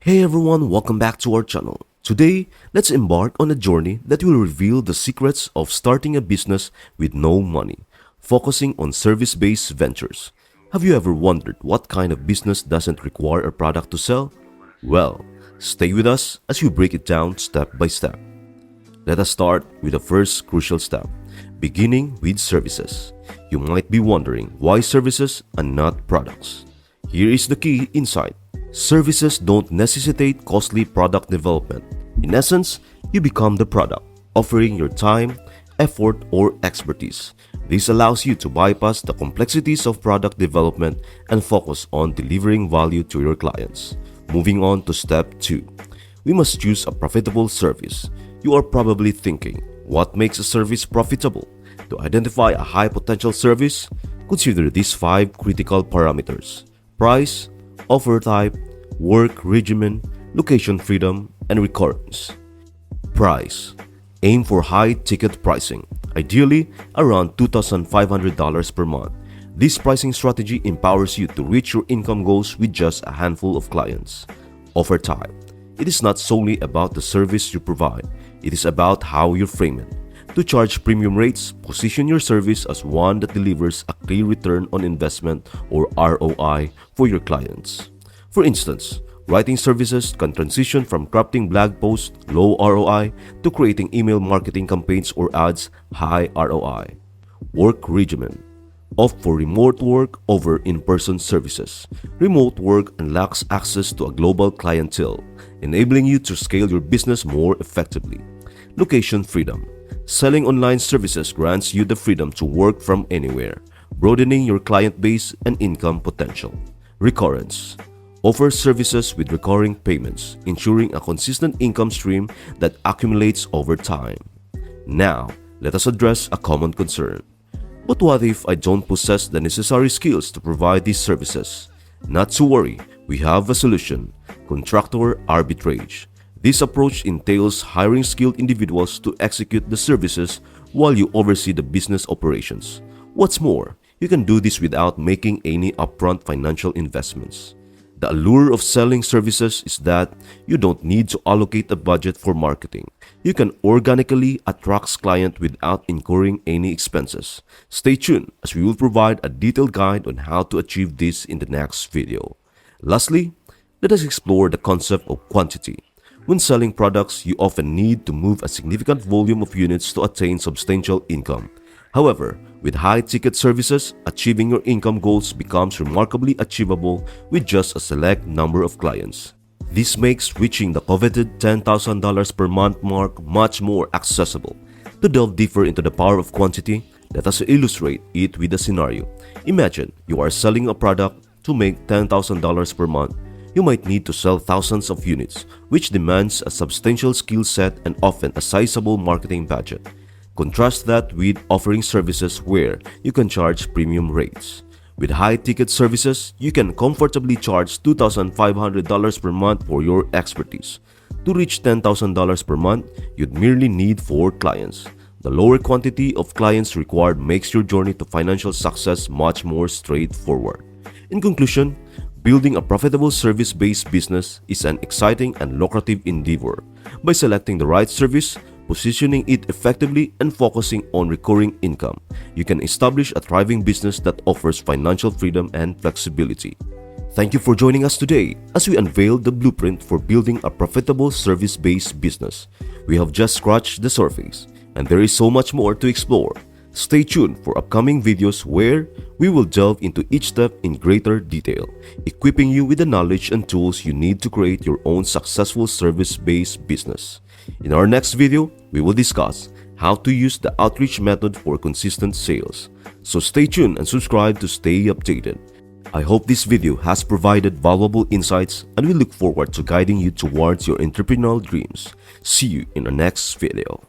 Hey everyone, welcome back to our channel. Today, let's embark on a journey that will reveal the secrets of starting a business with no money, focusing on service-based ventures. Have you ever wondered what kind of business doesn't require a product to sell? Well, stay with us as we break it down step by step. Let us start with the first crucial step, beginning with services. You might be wondering why services and not products. Here is the key insight. Services don't necessitate costly product development. In essence, you become the product, offering your time, effort, or expertise. This allows you to bypass the complexities of product development and focus on delivering value to your clients. Moving on to step 2. We must choose a profitable service. You are probably thinking, what makes a service profitable? To identify a high potential service, consider these 5 critical parameters: price, offer type, work regimen, location freedom, and recurrence. Price. Aim for high ticket pricing, ideally around $2,500 per month. This pricing strategy empowers you to reach your income goals with just a handful of clients. Offer type. It is not solely about the service you provide, it is about how you frame it. To charge premium rates, position your service as one that delivers a clear return on investment or ROI for your clients. For instance, writing services can transition from crafting blog posts, low ROI, to creating email marketing campaigns or ads, high ROI. Work regimen. Opt for remote work over in-person services. Remote work unlocks access to a global clientele, enabling you to scale your business more effectively. Location freedom. Selling online services grants you the freedom to work from anywhere, broadening your client base and income potential. Recurrence. Offer services with recurring payments, ensuring a consistent income stream that accumulates over time. Now, let us address a common concern. But what if I don't possess the necessary skills to provide these services? Not to worry, we have a solution: contractor arbitrage. This approach entails hiring skilled individuals to execute the services while you oversee the business operations. What's more, you can do this without making any upfront financial investments. The allure of selling services is that you don't need to allocate a budget for marketing. You can organically attract clients without incurring any expenses. Stay tuned as we will provide a detailed guide on how to achieve this in the next video. Lastly, let us explore the concept of quantity. When selling products, you often need to move a significant volume of units to attain substantial income. However, with high-ticket services, achieving your income goals becomes remarkably achievable with just a select number of clients. This makes reaching the coveted $10,000 per month mark much more accessible. To delve deeper into the power of quantity, let us illustrate it with a scenario. Imagine you are selling a product. To make $10,000 per month, you might need to sell thousands of units, which demands a substantial skill set and often a sizable marketing budget. Contrast that with offering services where you can charge premium rates. With high-ticket services, you can comfortably charge $2,500 per month for your expertise. To reach $10,000 per month, you'd merely need 4 clients. The lower quantity of clients required makes your journey to financial success much more straightforward. In conclusion, building a profitable service-based business is an exciting and lucrative endeavor. By selecting the right service, positioning it effectively, and focusing on recurring income, you can establish a thriving business that offers financial freedom and flexibility. Thank you for joining us today as we unveiled the blueprint for building a profitable service-based business. We have just scratched the surface, and there is so much more to explore. Stay tuned for upcoming videos where we will delve into each step in greater detail, equipping you with the knowledge and tools you need to create your own successful service-based business. In our next video, we will discuss how to use the outreach method for consistent sales. So stay tuned and subscribe to stay updated. I hope this video has provided valuable insights, and we look forward to guiding you towards your entrepreneurial dreams. See you in our next video.